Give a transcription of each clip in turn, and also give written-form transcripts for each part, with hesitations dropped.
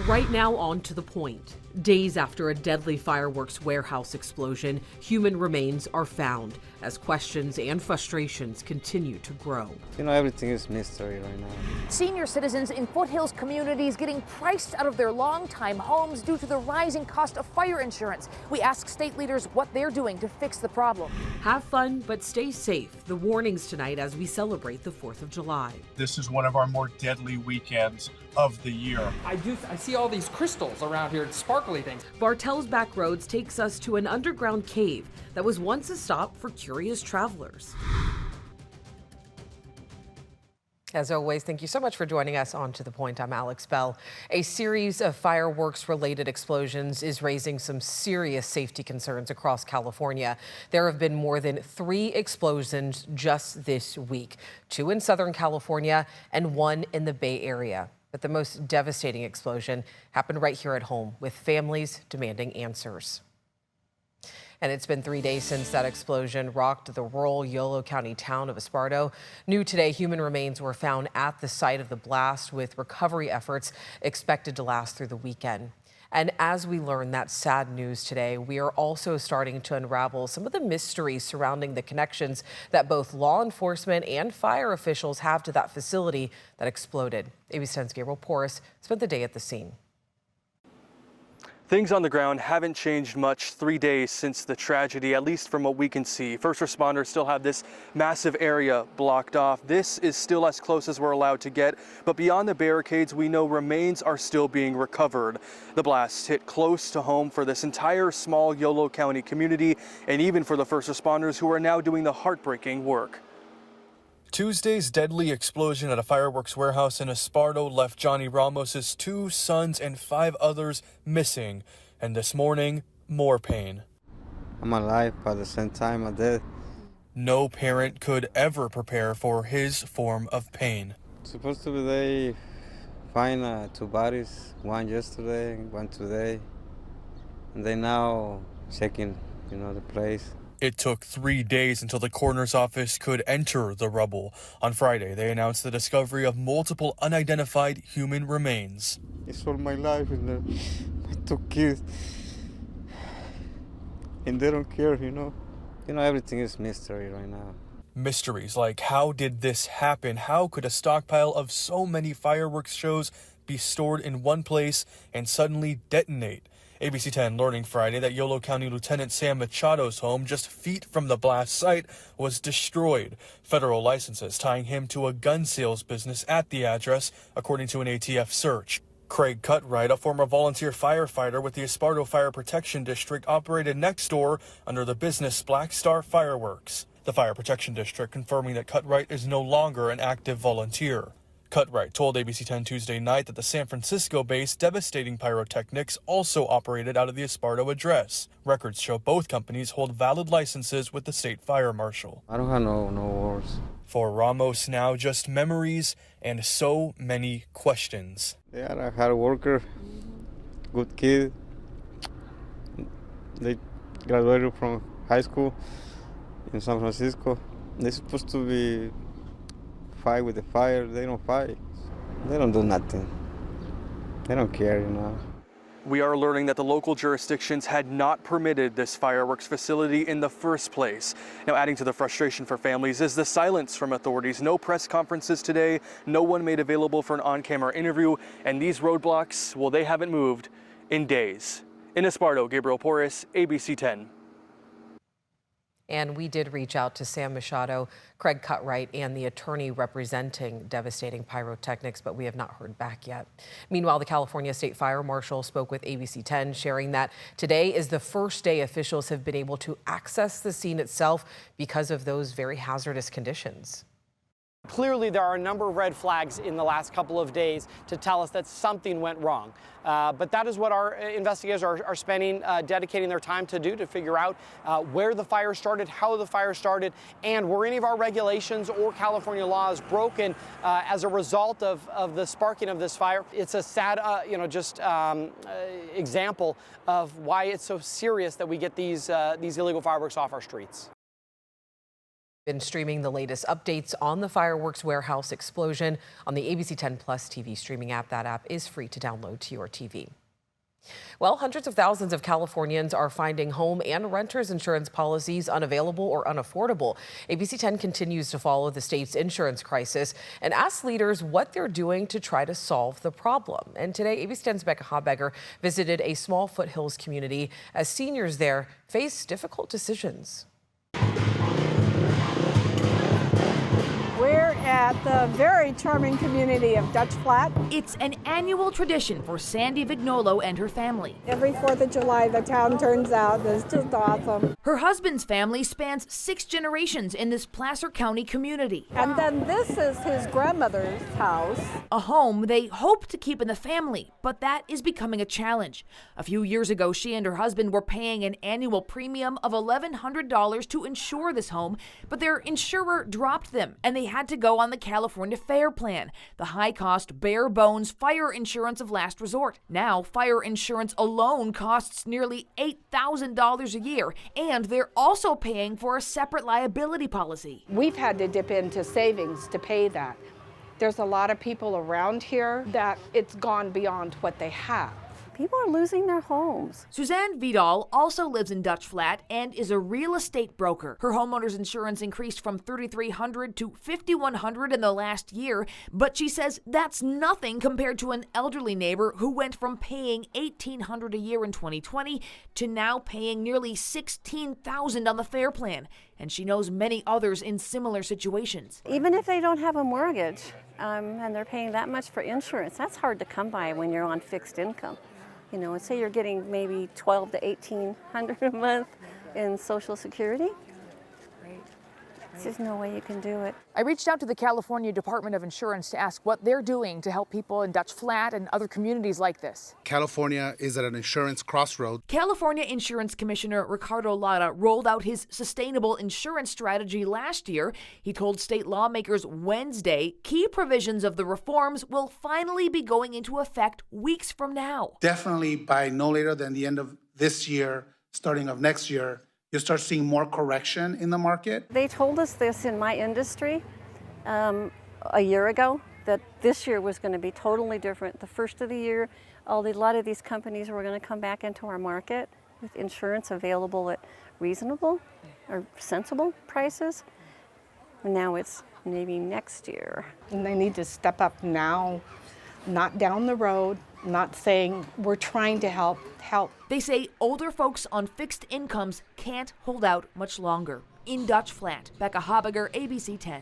Right now, on to the point. Days after a deadly fireworks warehouse explosion, human remains are found as questions and frustrations continue to grow. Everything is mystery right now. Senior citizens in foothills communities getting priced out of their longtime homes due to the rising cost of fire insurance. We ask state leaders what they're doing to fix the problem. Have fun, but stay safe. The warnings tonight as we celebrate the 4th of July. This is one of our more deadly weekends of the year. I see all these crystals around here, sparkly things. Bartell's Back Roads takes us to an underground cave that was once a stop for curious travelers. As always, thank you so much for joining us on To The Point. I'm Alex Bell. A series of fireworks-related explosions is raising some serious safety concerns across California. There have been more than 3 explosions just this week, 2 in Southern California and 1 in the Bay Area. But the most devastating explosion happened right here at home, with families demanding answers. And it's been 3 days since that explosion rocked the rural Yolo County town of Esparto. New today, human remains were found at the site of the blast, with recovery efforts expected to last through the weekend. And as we learn that sad news today, we are also starting to unravel some of the mysteries surrounding the connections that both law enforcement and fire officials have to that facility that exploded. ABC 10's Gabriel Porras spent the day at the scene. Things on the ground haven't changed much 3 days since the tragedy, at least from what we can see. First responders still have this massive area blocked off. This is still as close as we're allowed to get, but beyond the barricades, we know remains are still being recovered. The blast hit close to home for this entire small Yolo County community, and even for the first responders who are now doing the heartbreaking work. Tuesday's deadly explosion at a fireworks warehouse in Esparto left Johnny Ramos's 2 sons and 5 others missing. And this morning, more pain. I'm alive, but at the same time I'm dead. No parent could ever prepare for his form of pain. Supposed to be they find 2 bodies, 1 yesterday, 1 today. And they now checking, the place. It took 3 days until the coroner's office could enter the rubble. On Friday, they announced the discovery of multiple unidentified human remains. It's all my life, and my 2 kids. And they don't care, everything is mystery right now. Mysteries like, how did this happen? How could a stockpile of so many fireworks shows be stored in one place and suddenly detonate? ABC 10 learning Friday that Yolo County Lieutenant Sam Machado's home, just feet from the blast site, was destroyed. Federal licenses tying him to a gun sales business at the address, according to an ATF search. Craig Cutright, a former volunteer firefighter with the Esparto Fire Protection District, operated next door under the business Black Star Fireworks. The Fire Protection District confirming that Cutright is no longer an active volunteer. Cutright told ABC 10 Tuesday night that the San Francisco-based Devastating Pyrotechnics also operated out of the Esparto address. Records show both companies hold valid licenses with the state fire marshal. I don't have no words. For Ramos now, just memories and so many questions. They are a hard worker, good kid. They graduated from high school in San Francisco. They're supposed to be fight with the fire. They don't fight. They don't do nothing. They don't care, We are learning that the local jurisdictions had not permitted this fireworks facility in the first place. Now, adding to the frustration for families is the silence from authorities. No press conferences today, no one made available for an on-camera interview, and these roadblocks, well, they haven't moved in days. In Esparto, Gabriel Porras, ABC 10. And we did reach out to Sam Machado, Craig Cutright, and the attorney representing Devastating Pyrotechnics, but we have not heard back yet. Meanwhile, the California State Fire Marshal spoke with ABC 10, sharing that today is the first day officials have been able to access the scene itself because of those very hazardous conditions. Clearly, there are a number of red flags in the last couple of days to tell us that something went wrong. But that is what our investigators are spending, dedicating their time to do, to figure out where the fire started, how the fire started, and were any of our regulations or California laws broken as a result of the sparking of this fire. It's a sad, example of why it's so serious that we get these illegal fireworks off our streets. Been streaming the latest updates on the fireworks warehouse explosion on the ABC 10 Plus TV streaming app. That app is free to download to your TV. Well, hundreds of thousands of Californians are finding home and renters insurance policies unavailable or unaffordable. ABC 10 continues to follow the state's insurance crisis and asks leaders what they're doing to try to solve the problem. And today, ABC 10's Becca Habegger visited a small foothills community as seniors there face difficult decisions. We're at the very charming community of Dutch Flat. It's an annual tradition for Sandy Vignolo and her family. Every 4th of July, the town turns out. It's just awesome. Her husband's family spans 6 generations in this Placer County community. And then this is his grandmother's house. A home they hope to keep in the family, but that is becoming a challenge. A few years ago, she and her husband were paying an annual premium of $1,100 to insure this home, but their insurer dropped them, and they had to go on the California Fair Plan, the high-cost, bare-bones fire insurance of last resort. Now, fire insurance alone costs nearly $8,000 a year, and they're also paying for a separate liability policy. We've had to dip into savings to pay that. There's a lot of people around here that it's gone beyond what they have. People are losing their homes. Suzanne Vidal also lives in Dutch Flat and is a real estate broker. Her homeowner's insurance increased from $3,300 to $5,100 in the last year, but she says that's nothing compared to an elderly neighbor who went from paying $1,800 a year in 2020 to now paying nearly $16,000 on the Fair Plan. And she knows many others in similar situations. Even if they don't have a mortgage and they're paying that much for insurance, that's hard to come by when you're on fixed income. You know, and say you're getting maybe $1,200 to $1,800 a month in Social Security. There's no way you can do it. I reached out to the California Department of Insurance to ask what they're doing to help people in Dutch Flat and other communities like this. California is at an insurance crossroad. California Insurance Commissioner Ricardo Lara rolled out his sustainable insurance strategy last year. He told state lawmakers Wednesday key provisions of the reforms will finally be going into effect weeks from now. Definitely by no later than the end of this year, starting of next year, you'll start seeing more correction in the market. They told us this in my industry a year ago, that this year was going to be totally different. The first of the year, a lot of these companies were going to come back into our market with insurance available at reasonable or sensible prices. And now it's maybe next year. And they need to step up now, not down the road, not saying we're trying to help. They say older folks on fixed incomes can't hold out much longer. In Dutch Flat, Becca Habegger, ABC 10.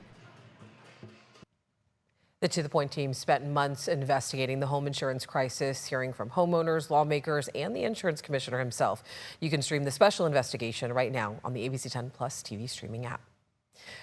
The To The Point team spent months investigating the home insurance crisis, hearing from homeowners, lawmakers, and the insurance commissioner himself. You can stream the special investigation right now on the ABC 10 Plus TV streaming app.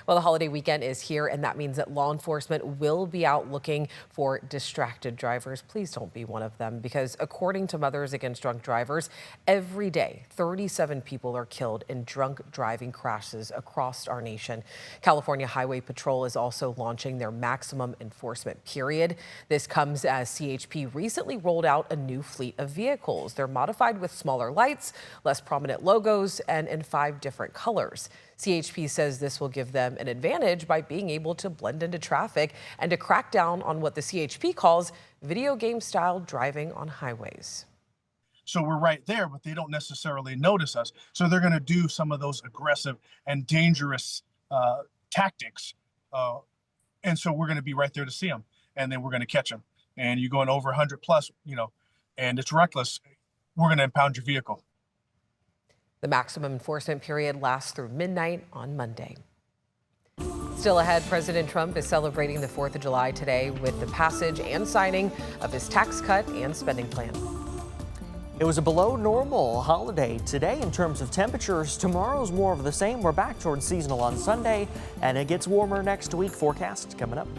Well, the holiday weekend is here, and that means that law enforcement will be out looking for distracted drivers. Please don't be one of them, because according to Mothers Against Drunk Drivers, every day 37 people are killed in drunk driving crashes across our nation. California Highway Patrol is also launching their maximum enforcement period. This comes as CHP recently rolled out a new fleet of vehicles. They're modified with smaller lights, less prominent logos, and in 5 different colors. CHP says this will give them an advantage by being able to blend into traffic and to crack down on what the CHP calls video game style driving on highways. So we're right there, but they don't necessarily notice us. So they're going to do some of those aggressive and dangerous tactics. And so we're going to be right there to see them, and then we're going to catch them. And you're going over 100 plus, and it's reckless, we're going to impound your vehicle. The maximum enforcement period lasts through midnight on Monday. Still ahead, President Trump is celebrating the 4th of July today with the passage and signing of his tax cut and spending plan. It was a below normal holiday today in terms of temperatures. Tomorrow's more of the same. We're back towards seasonal on Sunday, and it gets warmer next week. Forecast coming up.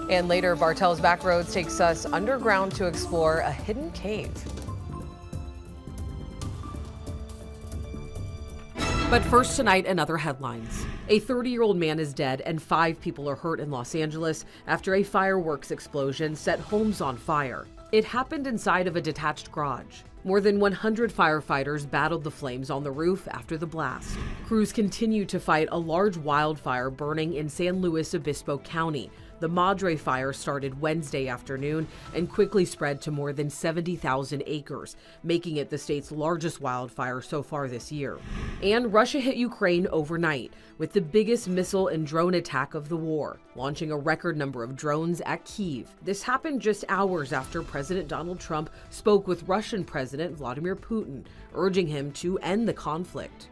And later, Bartell's Backroads takes us underground to explore a hidden cave. But first tonight, another headlines. A 30-year-old man is dead and 5 people are hurt in Los Angeles after a fireworks explosion set homes on fire. It happened inside of a detached garage. More than 100 firefighters battled the flames on the roof after the blast. Crews continue to fight a large wildfire burning in San Luis Obispo County. The Madre fire started Wednesday afternoon and quickly spread to more than 70,000 acres, making it the state's largest wildfire so far this year. And Russia hit Ukraine overnight with the biggest missile and drone attack of the war, launching a record number of drones at Kyiv. This happened just hours after President Donald Trump spoke with Russian President Vladimir Putin, urging him to end the conflict.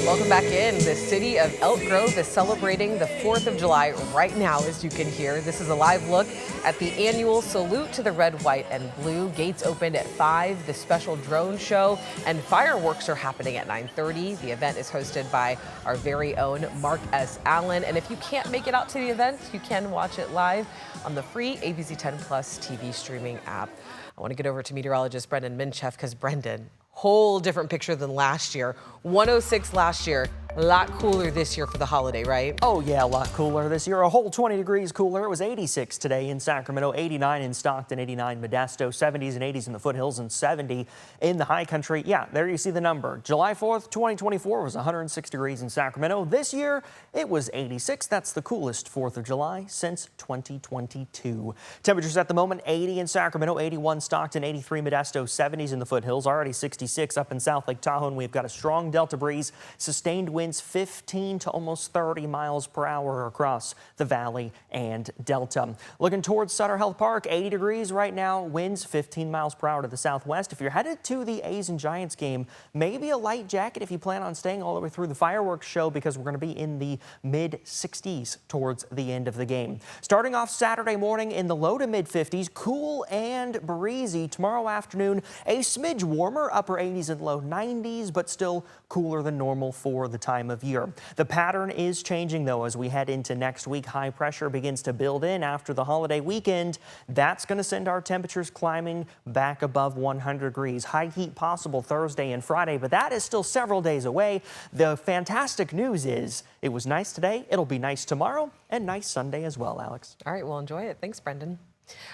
Welcome back in. The city of Elk Grove is celebrating the 4th of July right now, as you can hear. This is a live look at the annual Salute to the Red, White, and Blue. Gates opened at 5. The special drone show and fireworks are happening at 9:30. The event is hosted by our very own Mark S. Allen. And if you can't make it out to the event, you can watch it live on the free ABC 10 Plus TV streaming app. I want to get over to meteorologist Brendan Minchef because Brendan, whole different picture than last year. 106 last year, a lot cooler this year for the holiday, right? Oh yeah, a lot cooler this year. A whole 20 degrees cooler. It was 86 today in Sacramento, 89 in Stockton, 89 Modesto, 70s and 80s in the foothills, and 70 in the high country. Yeah, there you see the number. July 4th, 2024 was 106 degrees in Sacramento. This year, it was 86. That's the coolest 4th of July since 2022. Temperatures at the moment, 80 in Sacramento, 81 Stockton, 83 Modesto, 70s in the foothills, already 66 up in South Lake Tahoe, and we've got a strong Delta breeze, sustained winds 15 to almost 30 miles per hour across the valley and Delta. Looking towards Sutter Health Park, 80 degrees right now, winds 15 miles per hour to the southwest. If you're headed to the A's and Giants game, maybe a light jacket if you plan on staying all the way through the fireworks show, because we're going to be in the mid 60s towards the end of the game. Starting off Saturday morning in the low to mid 50s, cool and breezy. Tomorrow afternoon, a smidge warmer, upper 80s and low 90s, but still cooler than normal for the time of year. The pattern is changing though as we head into next week. High pressure begins to build in after the holiday weekend. That's going to send our temperatures climbing back above 100 degrees. High heat possible Thursday and Friday, but that is still several days away. The fantastic news is it was nice today. It'll be nice tomorrow and nice Sunday as well, Alex. All right, well, enjoy it. Thanks, Brendan.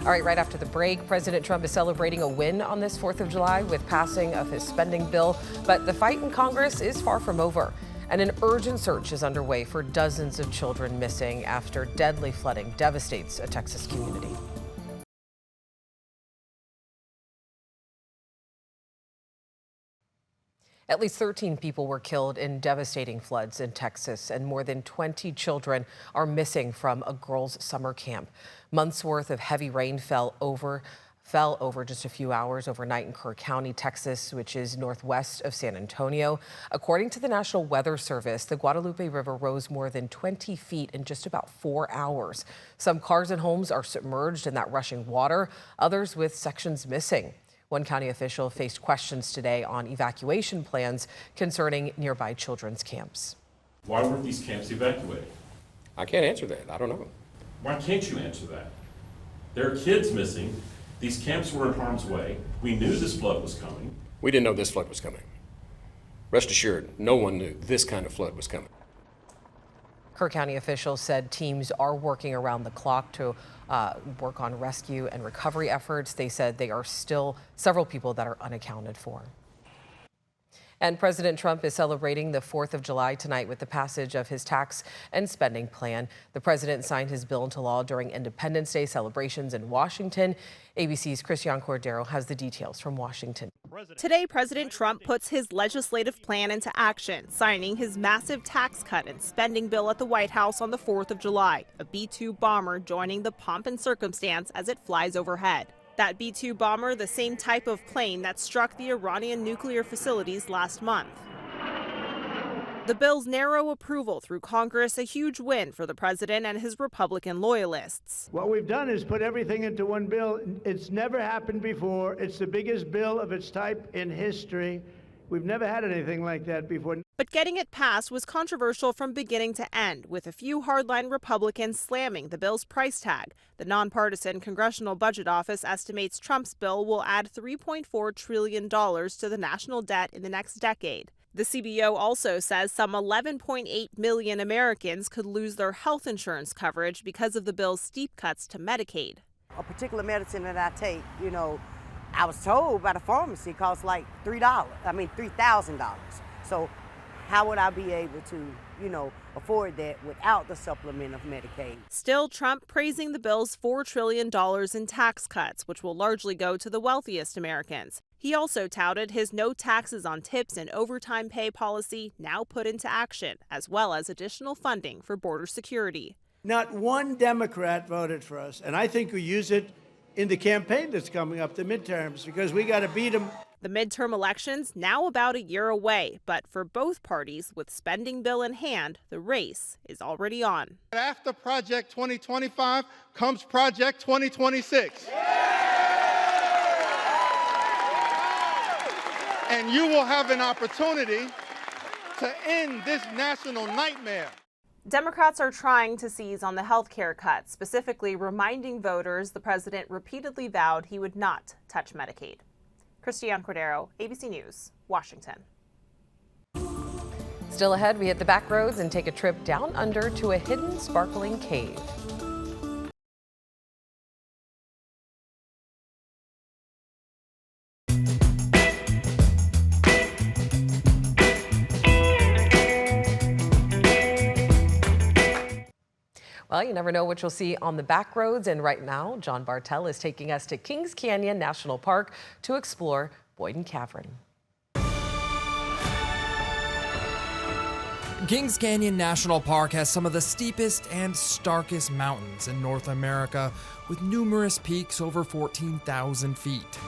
All right, right after the break, President Trump is celebrating a win on this 4th of July with passing of his spending bill, but the fight in Congress is far from over. And an urgent search is underway for dozens of children missing after deadly flooding devastates a Texas community. At least 13 people were killed in devastating floods in Texas, and more than 20 children are missing from a girls' summer camp. Months worth of heavy rain fell over just a few hours overnight in Kerr County, Texas, which is northwest of San Antonio. According to the National Weather Service, the Guadalupe River rose more than 20 feet in just about 4 hours. Some cars and homes are submerged in that rushing water, others with sections missing. One county official faced questions today on evacuation plans concerning nearby children's camps. Why weren't these camps evacuated? I can't answer that. I don't know. Why can't you answer that? There are kids missing. These camps were in harm's way. We knew this flood was coming. We didn't know this flood was coming. Rest assured, no one knew this kind of flood was coming. Kerr County officials said teams are working around the clock to work on rescue and recovery efforts. They said there are still several people that are unaccounted for. And President Trump is celebrating the 4th of July tonight with the passage of his tax and spending plan. The president signed his bill into law during Independence Day celebrations in Washington. ABC's Christian Cordero has the details from Washington. Today, President Trump puts his legislative plan into action, signing his massive tax cut and spending bill at the White House on the 4th of July, a B-2 bomber joining the pomp and circumstance as it flies overhead. That B-2 bomber, the same type of plane that struck the Iranian nuclear facilities last month. The bill's narrow approval through Congress, a huge win for the president and his Republican loyalists. What we've done is put everything into one bill. It's never happened before. It's the biggest bill of its type in history. We've never had anything like that before. But getting it passed was controversial from beginning to end, with a few hardline Republicans slamming the bill's price tag. The nonpartisan Congressional Budget Office estimates Trump's bill will add $3.4 trillion to the national debt in the next decade. The CBO also says some 11.8 million Americans could lose their health insurance coverage because of the bill's steep cuts to Medicaid. a particular medicine that I take, you know, I was told by the pharmacy costs like $3,000. So how would I be able to, you know, afford that without the supplement of Medicaid? Still, Trump praising the bill's $4 trillion in tax cuts, which will largely go to the wealthiest Americans. He also touted his no taxes on tips and overtime pay policy now put into action, as well as additional funding for border security. Not one Democrat voted for us, and I think we use it in the campaign that's coming up, the midterms, because we got to beat them. The midterm elections now about a year away, but for both parties with spending bill in hand, the race is already on. After Project 2025 comes Project 2026. And you will have an opportunity to end this national nightmare. Democrats are trying to seize on the health care cuts, specifically reminding voters the president repeatedly vowed he would not touch Medicaid. Christiane Cordero, ABC News, Washington. Still ahead, we hit the back roads and take a trip down under to a hidden, sparkling cave. Well, you never know what you'll see on the back roads, and right now, John Bartel is taking us to Kings Canyon National Park to explore Boyden Cavern. Kings Canyon National Park has some of the steepest and starkest mountains in North America, with numerous peaks over 14,000 feet.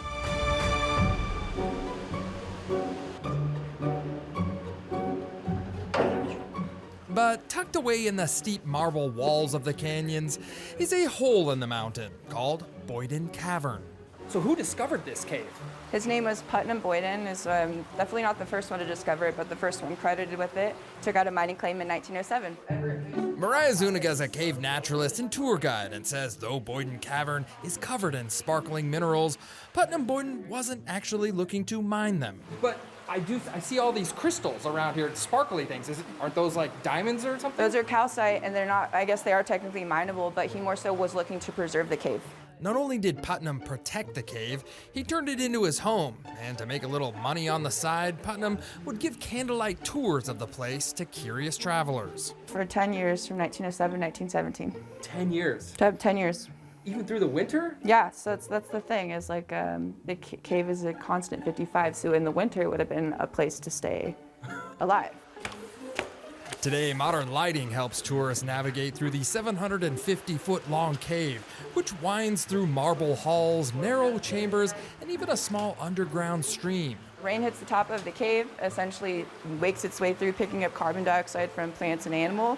But tucked away in the steep marble walls of the canyons is a hole in the mountain called Boyden Cavern. So who discovered this cave? His name was Putnam Boyden. Is definitely not the first one to discover it, but the first one credited with it. Took out a mining claim in 1907. Mariah Zuniga is a cave naturalist and tour guide and says though Boyden Cavern is covered in sparkling minerals, Putnam Boyden wasn't actually looking to mine them. But I see all these crystals around here, sparkly things. Aren't those like diamonds or something? Those are calcite, and they're not, I guess they are technically mineable, but he more so was looking to preserve the cave. Not only did Putnam protect the cave, he turned it into his home. And to make a little money on the side, Putnam would give candlelight tours of the place to curious travelers. For 10 years, from 1907 to 1917. 10 years? 10 years. Even through the winter? Yeah, so that's the thing, is like the cave is a constant 55, so in the winter it would have been a place to stay alive. Today, modern lighting helps tourists navigate through the 750-foot-long cave, which winds through marble halls, narrow chambers, and even a small underground stream. Rain hits the top of the cave, essentially wakes its way through, picking up carbon dioxide from plants and animals,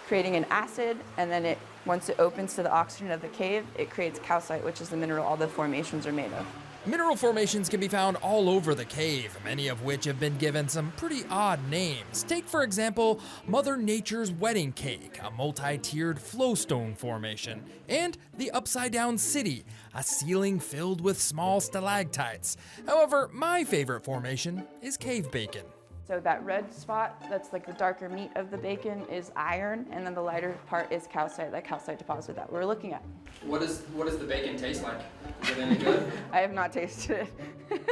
creating an acid, and then once it opens to the oxygen of the cave, it creates calcite, which is the mineral all the formations are made of. Mineral formations can be found all over the cave, many of which have been given some pretty odd names. Take, for example, Mother Nature's wedding cake, a multi-tiered flowstone formation, and the Upside Down City, a ceiling filled with small stalactites. However, my favorite formation is cave bacon. So that red spot, that's like the darker meat of the bacon, is iron, and then the lighter part is calcite, that calcite deposit that we're looking at. What does the bacon taste like? Is it any good? I have not tasted it.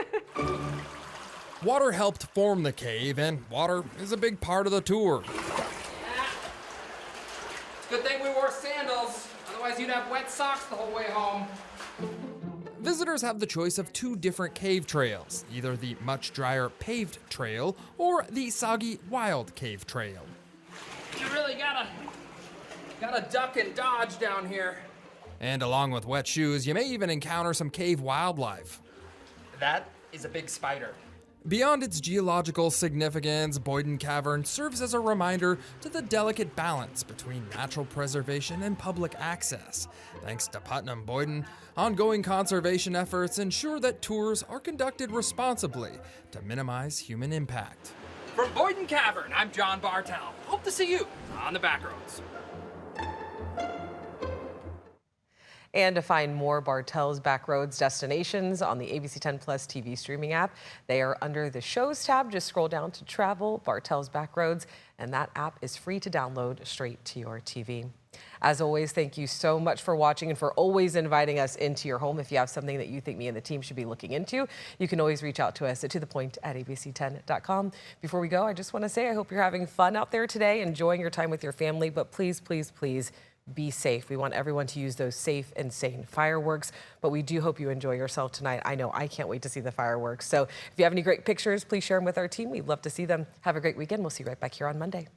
Water helped form the cave, and water is a big part of the tour. It's a good thing we wore sandals, otherwise you'd have wet socks the whole way home. Visitors have the choice of two different cave trails, either the much drier paved trail or the soggy wild cave trail. You really gotta duck and dodge down here. And along with wet shoes, you may even encounter some cave wildlife. That is a big spider. Beyond its geological significance, Boyden Cavern serves as a reminder to the delicate balance between natural preservation and public access. Thanks to Putnam Boyden, ongoing conservation efforts ensure that tours are conducted responsibly to minimize human impact. From Boyden Cavern, I'm John Bartel. Hope to see you on the back roads. And to find more Bartel's Backroads destinations on the ABC 10 Plus TV streaming app, they are under the Shows tab. Just scroll down to Travel, Bartel's Backroads, and that app is free to download straight to your TV. As always, thank you so much for watching and for always inviting us into your home. If you have something that you think me and the team should be looking into, you can always reach out to us at tothepoint@abc10.com. Before we go, I just want to say I hope you're having fun out there today, enjoying your time with your family, but please, please, please be safe. We want everyone to use those safe and sane fireworks, but we do hope you enjoy yourself tonight. I know I can't wait to see the fireworks. So if you have any great pictures, please share them with our team. We'd love to see them. Have a great weekend. We'll see you right back here on Monday.